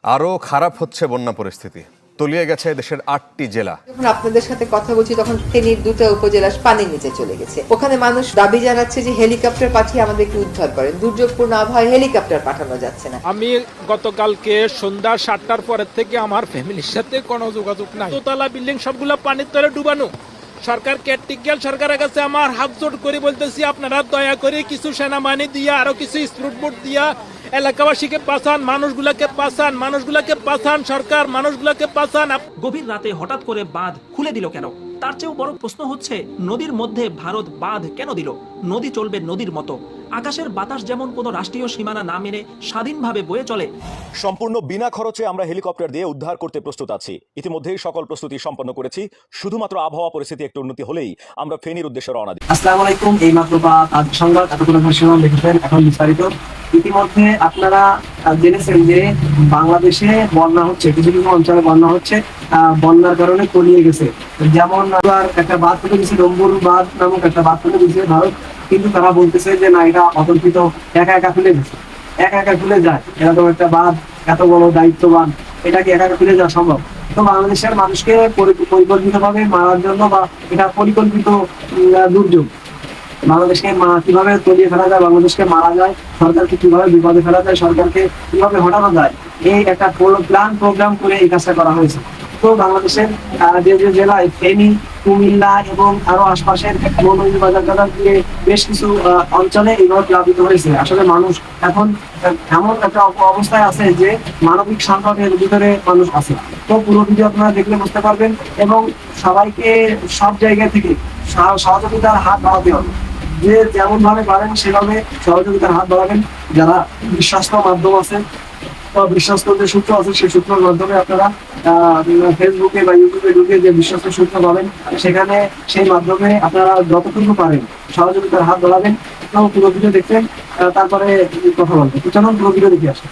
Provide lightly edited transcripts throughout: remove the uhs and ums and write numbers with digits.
আরও খারাপ হচ্ছে বন্যা পরিস্থিতি, তলিয়ে গেছে দেশের 8টি জেলা। যখন আপনাদের সাথে কথা বলছি তখন ফেনীর 2টা উপজেলা পানির নিচে চলে গেছে। ওখানে মানুষ দাবি জানাচ্ছে যে হেলিকপ্টার পাঠিয়ে আমাদেরকে উদ্ধার করেন। দুর্যোগপূর্ণ আবহাওয়ায় হেলিকপ্টার পাঠানো যাচ্ছে না। আমি গতকালকে সন্ধ্যা 7টার পরের থেকে আমার ফ্যামিলির সাথে কোনো যোগাযোগ নাই। দোতলা বিল্ডিং সবগুলো পানির তলে ডুবানো। সরকার কেয়ারটেকার সরকারের কাছে আমার হাত জোড় করে বলতেছি, আপনারা দয়া করে কিছু সেনাবাহিনী দিয়া আরো কিছু স্পিড বোট দিয়া এলাকাবাসীকে বাঁচান, মানুষগুলাকে বাঁচান, মানুষগুলাকে বাঁচান, সরকার মানুষগুলাকে বাঁচান। গভীর রাতে হঠাৎ করে বাঁধ খুলে দিল কেন? তার চেয়েও বড় প্রশ্ন হচ্ছে, নদীর মধ্যে ভারত বাঁধ কেন দিল? নদী চলবে নদীর মতো। আকাশের বাতাস যেমন কোনো রাষ্ট্রীয় সীমানা না মেনে স্বাধীনভাবে বয়ে চলে। সম্পূর্ণ বিনা খরচে আমরা হেলিকপ্টার দিয়ে উদ্ধার করতে প্রস্তুত আছি। ইতিমধ্যেই সকল প্রস্তুতি সম্পন্ন করেছি। শুধুমাত্র আবহাওয়া পরিস্থিতি একটু উন্নতি হলেই আমরা ফেনীর উদ্দেশ্যে রওনা দিই। আসসালামু আলাইকুম। এই মাত্র সংবাদ এতক্ষণ শুনলাম, দেখেছেন, এখন বিস্তারিত। ইতিমধ্যে আপনারা জেনেছেন যে বাংলাদেশে বন্যা হচ্ছে, কিছু কিছু অঞ্চলে বন্যা হচ্ছে। বন্যার কারণে তলিয়ে গেছে। যেমন একটা বাঁধ খুলে দিয়েছে, ডম্বুর বাঁধ নামক একটা বাঁধ খুলে দিয়েছে ভারত, কিন্তু তারা বলতেছে যে না, এটা অতর্কিত একা একা খুলে গেছে, একা একা খুলে যায়। এরকম একটা বাঁধ, এত বড় দায়িত্ববান, এটাকে একা একা খুলে যাওয়া সম্ভব? তো বাংলাদেশের মানুষকে পরিকল্পিতভাবে মারার জন্য, বা এটা পরিকল্পিত দুর্যোগ, বাংলাদেশকে কিভাবে তলিয়ে ফেলা যায়, বাংলাদেশকে মারা যায়, সরকারকে কিভাবে বিপদে ফেলা যায়, সরকারকে কিভাবে হটানো যায়, এই একটা প্রোগ্রাম করে এই কাজটা করা হয়েছে। তো বাংলাদেশের যে যে জেলায় ফেনী, কুমিল্লা এবং আরো আশপাশের মৌলভীবাজার দিয়ে বেশ কিছু অঞ্চলে এইভাবে প্লাবিত হয়েছে। আসলে মানুষ এখন এমন একটা অবস্থায় আছে যে মানবিক সংকটের ভিতরে মানুষ আছে। তো পুরো ভিডিও আপনারা দেখলে বুঝতে পারবেন, এবং সবাইকে সব জায়গা থেকে সহযোগিতার হাত বাড়াতে হবে। যে যেমন ভাবে পারেন সেভাবে সহযোগিতার হাত বাড়াবেন। যারা বিশ্বস্ত মাধ্যম আছে, বিশ্বস্ত যে সূত্র আছে, সেই সূত্রের মাধ্যমে আপনারা ফেসবুকে বা ইউটিউবে ঢুকে যে বিশ্বস্ত সূত্র পাবেন, সেখানে সেই মাধ্যমে আপনারা যতটুকু পারেন সহযোগিতার হাত বাড়াবেন। তো পুরো ভিডিও দেখবেন, তারপরে কথা বলবেন। চলুন পুরো ভিডিও দেখে আসেন।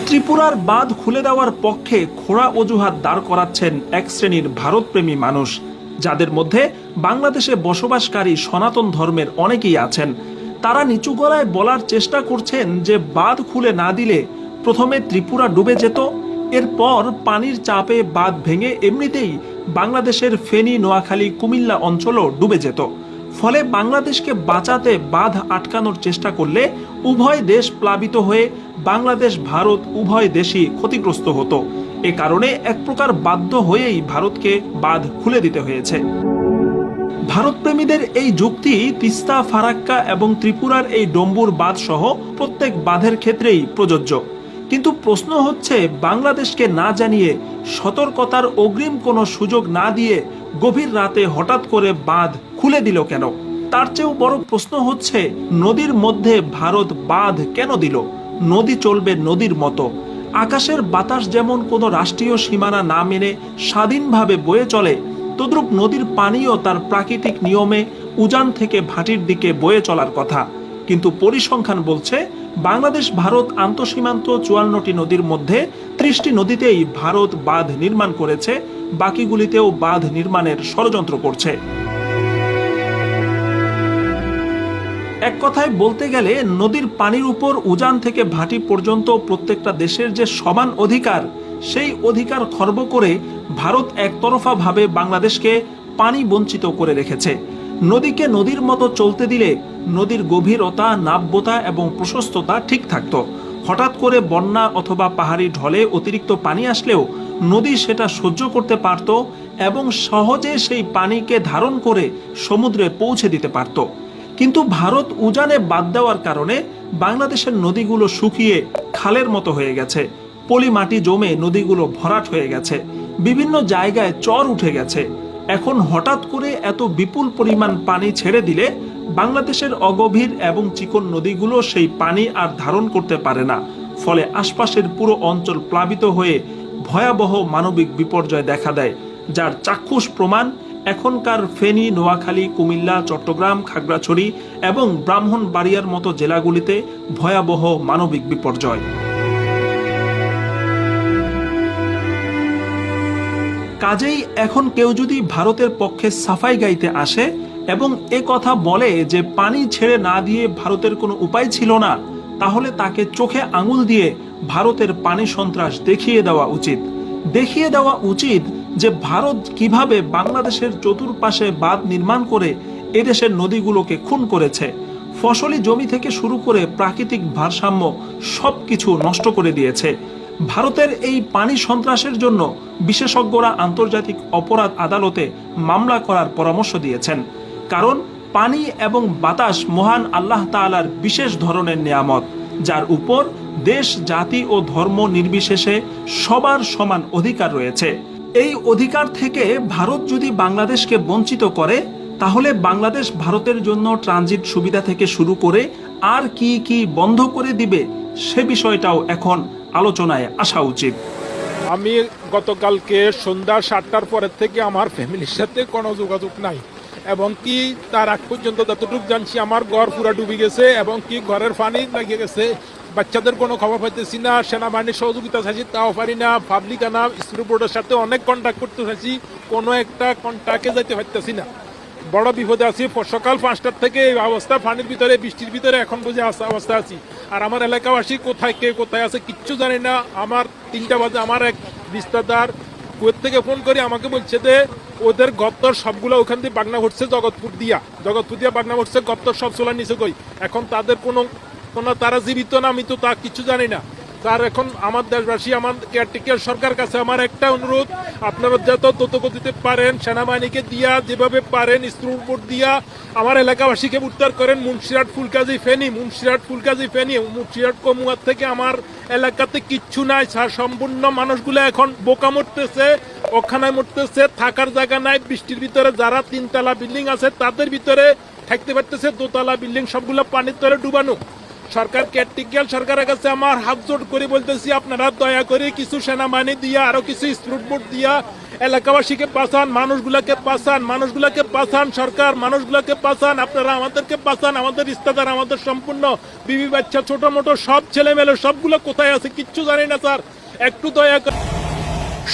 ত্রিপুরার বাঁধ খুলে দেওয়ার পক্ষে খোঁড়া অজুহাত দাঁড় করাচ্ছেন এক শ্রেণীর ভারতপ্রেমী মানুষ, যাদের মধ্যে বাংলাদেশে বসবাসকারী সনাতন ধর্মের অনেকেই আছেন। তারা নিচু গলায় বলার চেষ্টা করছেন যে বাঁধ খুলে না দিলে প্রথমে ত্রিপুরা ডুবে যেত, এরপর পানির চাপে বাঁধ ভেঙে এমনিতেই বাংলাদেশের ফেনী, নোয়াখালী, কুমিল্লা অঞ্চলও ডুবে যেত। ফলে বাংলাদেশকে বাঁচাতে বাঁধ আটকানোর চেষ্টা করলে উভয় দেশ প্লাবিত হয়ে বাংলাদেশ, ভারত উভয় দেশই ক্ষতিগ্রস্ত হতো। এ কারণে এক প্রকার বাধ্য হয়েই ভারতকে বাঁধ খুলে দিতে হয়েছে। ভারতপ্রেমীদের এই যুক্তি তিস্তা, ফারাক্কা এবং ত্রিপুরার এই ডম্বুর বাঁধ সহ প্রত্যেক বাঁধের ক্ষেত্রেই প্রযোজ্য। কিন্তু প্রশ্ন হচ্ছে, বাংলাদেশকে না জানিয়ে, সতর্কতার অগ্রিম কোনো সুযোগ না দিয়ে গভীর রাতে হঠাৎ করে বাঁধ খুলে দিল কেন? তার চেয়েও বড় প্রশ্ন হচ্ছে, নদীর মধ্যে ভারত বাঁধ কেন দিল? নদী চলবে নদীর মতো। আকাশের বাতাস যেমন কোনো রাষ্ট্রীয় সীমানা না মেনে স্বাধীনভাবে বয়ে চলে, তদ্রূপ নদীর পানিও তার প্রাকৃতিক নিয়মে উজান থেকে ভাটির দিকে বয়ে চলার কথা। কিন্তু পরিসংখ্যান বলছে, বাংলাদেশ ভারত আন্তঃসীমান্ত 54টি নদীর মধ্যে 30টি নদীতেই ভারত বাঁধ নির্মাণ করেছে, বাকিগুলিতেও বাঁধ নির্মাণের ষড়যন্ত্র করছে। এক কথায় বলতে গেলে, নদীর পানির উপর উজান থেকে ভাটি পর্যন্ত প্রত্যেকটা দেশের যে সমান অধিকার, সেই অধিকার খর্ব করে ভারত একতরফা ভাবে বাংলাদেশকে পানি বঞ্চিত করে রেখেছে। নদীকে নদীর মতো চলতে দিলে নদীর গভীরতা, নাব্যতা এবং প্রশস্ততা ঠিক থাকতো। হঠাৎ করে বন্যা অথবা পাহাড়ি ঢলে অতিরিক্ত পানি আসলেও নদী সেটা সহ্য করতে পারত এবং সহজে সেই পানিকে ধারণ করে সমুদ্রে পৌঁছে দিতে পারত। কিন্তু ভারত উজানে বাদ দেওয়ার কারণে বাংলাদেশের নদীগুলো শুকিয়ে খালের মতো হয়ে গেছে, পলি মাটি জমে নদীগুলো ভরাট হয়ে গেছে, বিভিন্ন জায়গায় চর উঠে গেছে। এখন হঠাৎ করে এত বিপুল পরিমাণ পানি ছেড়ে দিলে বাংলাদেশের অগভীর এবং চিকন নদীগুলো সেই পানি আর ধারণ করতে পারে না। ফলে আশপাশের পুরো অঞ্চল প্লাবিত হয়ে ভয়াবহ মানবিক বিপর্যয় দেখা দেয়, যার চাক্ষুষ প্রমাণ এখনকার ফেনী, নোয়াখালী, কুমিল্লা, চট্টগ্রাম, খাগড়াছড়ি এবং ব্রাহ্মণবাড়িয়ার মতো জেলাগুলিতে ভয়াবহ মানবিক বিপর্যয়। কাজেই এখন কেউ যদি ভারতের পক্ষে সাফাই গাইতে আসে এবং এ কথা বলে যে পানি ছেড়ে না দিয়ে ভারতের কোনো উপায় ছিল না, তাহলে তাকে চোখে আঙুল দিয়ে ভারতের পানি সন্ত্রাস দেখিয়ে দেওয়া উচিত। দেখিয়ে দেওয়া উচিত যে ভারত কিভাবে বাংলাদেশের চতুর্পাশে বাঁধ নির্মাণ করে এদেশের নদীগুলোকে খুন করেছে, ফসলি জমি থেকে শুরু করে প্রাকৃতিক ভারসাম্য সবকিছু নষ্ট করে দিয়েছে। ভারতের এই পানি সন্ত্রাসের জন্য বিশেষজ্ঞরা আন্তর্জাতিক অপরাধ আদালতে মামলা করার পরামর্শ দিয়েছেন। কারণ পানি এবং বাতাস মহান আল্লাহ তাআলার বিশেষ ধরনের নিয়ামত, যার উপর দেশ, জাতি ও ধর্ম নির্বিশেষে সবার সমান অধিকার রয়েছে। এই অধিকার থেকে ভারত যদি বাংলাদেশকে বঞ্চিত করে, তাহলে বাংলাদেশ ভারতের জন্য ট্রানজিট সুবিধা থেকে শুরু করে আর কি কি বন্ধ করে দিবে, সে বিষয়টাও এখন আলোচনায় আসা উচিত। আমি গতকালকে সন্ধ্যা 7টার পরের থেকে আমার ফ্যামিলির সাথে কোনো যোগাযোগ নাই, এবং কি তার আগ পর্যন্ত যতটুকু জানছি আমার ঘর পুরা ডুবে গেছে, এবং কি ঘরের পানি লাগিয়ে গেছে। বাচ্চাদের কোনো খবর পাইতেছি না, সেনাবাহিনীর সহযোগিতা চাইছি তাও পারি না, পাবলিক আনা স্কুল বোর্ডের সাথে অনেক কন্ট্যাক্ট করতে চাইছি, কোনো একটা কন্ট্যাক্টে যেতে পারতেছি না। বড় বিপদে আছি। সকাল 5টার থেকে এই অবস্থা, পানির ভিতরে, বৃষ্টির ভিতরে এখন বুঝে অবস্থা আছি। আর আমার এলাকাবাসী কোথায় কে কোথায় আছে কিচ্ছু জানি না। আমার 3টা বাজে আমার এক রিশতেদার কুয়েত থেকে ফোন করে আমাকে বলছে যে ওদের গত্তর সবগুলো ওখান দিয়ে বাগনা ঘটছে, জগৎপুর দিয়া বাগনা ঘটছে, গত্তর সব চোলা নিচে কই। এখন তাদের কোনো তারা জীবিত না আমি তো তা কিছু জানি না। তার এখন আমার দেশবাসী, আমার কেয়ারটেকার সরকার কাছে আমার একটা অনুরোধ, আপনারা যত তথ্য দিতে পারেন সেনাবাহিনীকে দিয়া, যেভাবে পারেন স্ক্রু বোর্ড দিয়া আমার এলাকাবাসীকে উদ্ধার করেন। মুন্সিরহাট, ফুলকাজী, ফেনী, মুন্সিরহাট কমুয়ার থেকে আমার এলাকাতে কিচ্ছু নাই স্যার। সম্পূর্ণ মানুষগুলো এখন বোকা মরতেছে, ওখানে মরতেছে, থাকার জায়গা নাই। বৃষ্টির ভিতরে যারা 3তলা বিল্ডিং আছে তাদের ভিতরে থাকতে পারতেছে, 2তলা বিল্ডিং সবগুলো পানির তলে ডুবানো। সরকার কেয়ারটেকার সরকারের কাছে আমার হাত জোড় করে বলতেছি, আপনারা দয়া করে কিছু সেনাবাহিনী দিয়া, আরো কিছু স্পিড বোট দিয়া এলাকাবাসীকে বাঁচান, মানুষগুলাকে বাঁচান, সরকার মানুষগুলাকে বাঁচান, আপনারা আমাদেরকে বাঁচান। আমাদের রিশতেদার, আমাদের সম্পূর্ণ বিবি বাচ্চা, ছোট মোটো সব ছেলে মেলে সবগুলো কোথায় আছে কিচ্ছু জানি না স্যার, একটু দয়া করে।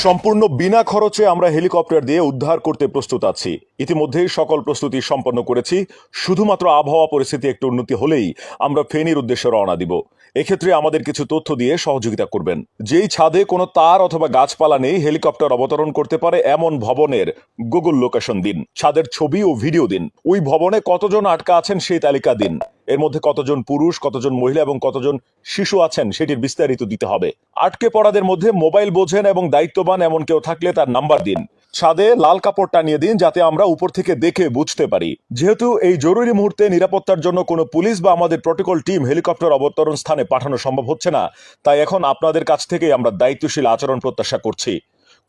সম্পূর্ণ বিনা খরচে আমরা হেলিকপ্টার দিয়ে উদ্ধার করতে প্রস্তুত আছি। ইতিমধ্যেই সকল প্রস্তুতি সম্পন্ন করেছি। শুধুমাত্র আবহাওয়া পরিস্থিতি একটু উন্নতি হলেই আমরা ফেনীর উদ্দেশ্যে রওনা দিব। এক্ষেত্রে আমাদের কিছু তথ্য দিয়ে সহযোগিতা করবেন। যেই ছাদে কোনো তার অথবা গাছপালা নেই, হেলিকপ্টার অবতরণ করতে পারে এমন ভবনের গুগল লোকেশন দিন, ছাদের ছবি ও ভিডিও দিন, ওই ভবনে কতজন আটকা আছেন সেই তালিকা দিন, এর মধ্যে কতজন পুরুষ, কতজন মহিলা এবং কতজন শিশু আছেন সেটির বিস্তারিত দিতে হবে। আটকে পড়াদের মধ্যে মোবাইল বোঝেন এবং দায়িত্ববান এমন কেউ থাকলে তার নাম্বার দিন। ছাদে লাল কাপড় টানিয়ে দিন যাতে আমরা উপর থেকে দেখে বুঝতে পারি। যেহেতু এই জরুরি মুহূর্তে নিরাপত্তার জন্য কোনো পুলিশ বা আমাদের প্রটোকল টিম হেলিকপ্টার অবতরণ স্থানে পাঠানো সম্ভব হচ্ছে না, তাই এখন আপনাদের কাছ থেকে আমরা দায়িত্বশীল আচরণ প্রত্যাশা করছি।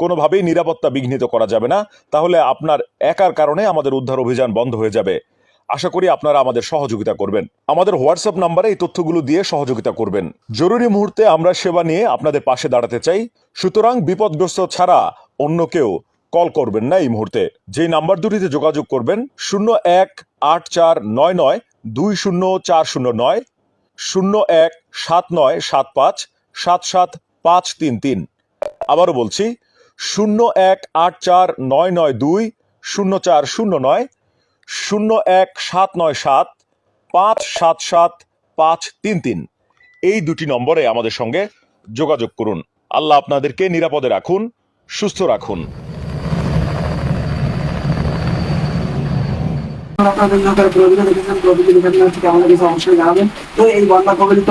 কোনোভাবেই নিরাপত্তা বিঘ্নিত করা যাবে না, তাহলে আপনার একার কারণে আমাদের উদ্ধার অভিযান বন্ধ হয়ে যাবে। আশা করি আপনারা আমাদের সহযোগিতা করবেন। আমাদের হোয়াটসঅ্যাপ নাম্বারে এই তথ্যগুলো দিয়ে সহযোগিতা করবেন। জরুরি মুহূর্তে আমরা সেবা নিয়ে আপনাদের পাশে দাঁড়াতে চাই, সুতরাং বিপদগ্রস্ত ছাড়া অন্য কেউ কল করবেন না এই মুহূর্তে। যে নাম্বার দুটিতে যোগাযোগ করবেন 018499204509, 017975775533। আবারও বলছি 018499204509, 0179775775533। এই দুটি নম্বরে আমাদের সঙ্গে যোগাযোগ করুন। আল্লাহ আপনাদেরকে নিরাপদে রাখুন, সুস্থ রাখুন। তো এই বন্যা কবলিত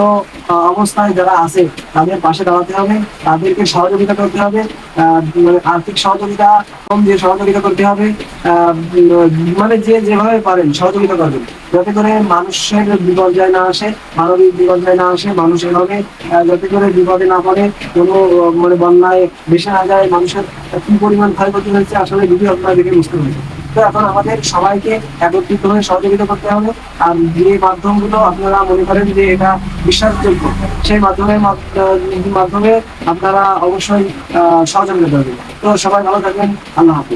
অবস্থায় যারা আছে তাদের পাশে দাঁড়াতে হবে, তাদেরকে সহযোগিতা করতে হবে, মানে আর্থিক সহযোগিতা, দিয়ে সহযোগিতা করতে হবে, মানে যে যেভাবে পারেন সহযোগিতা করবেন, যাতে করে মানুষের বিপর্যয় না আসে, মানবিক বিপর্যয় না আসে, মানুষ এভাবে যাতে করে বিপদে না পড়ে, কোনো মানে বন্যায় ভেসে না যায়। মানুষের কি পরিমাণ ক্ষয়ক্ষতি হয়েছে আসলে ভিডিও আপনারা দেখে বুঝতে পারবেন। তো এখন আমাদের সবাইকে একত্রিত হয়ে সহযোগিতা করতে হবে। আর যে মাধ্যমগুলো আপনারা মনে করেন যে এটা বিশ্বাসযোগ্য, সেই মাধ্যমে আপনারা অবশ্যই সহযোগিতা করবেন। তো সবাই ভালো থাকবেন। আল্লাহ হাফেজ।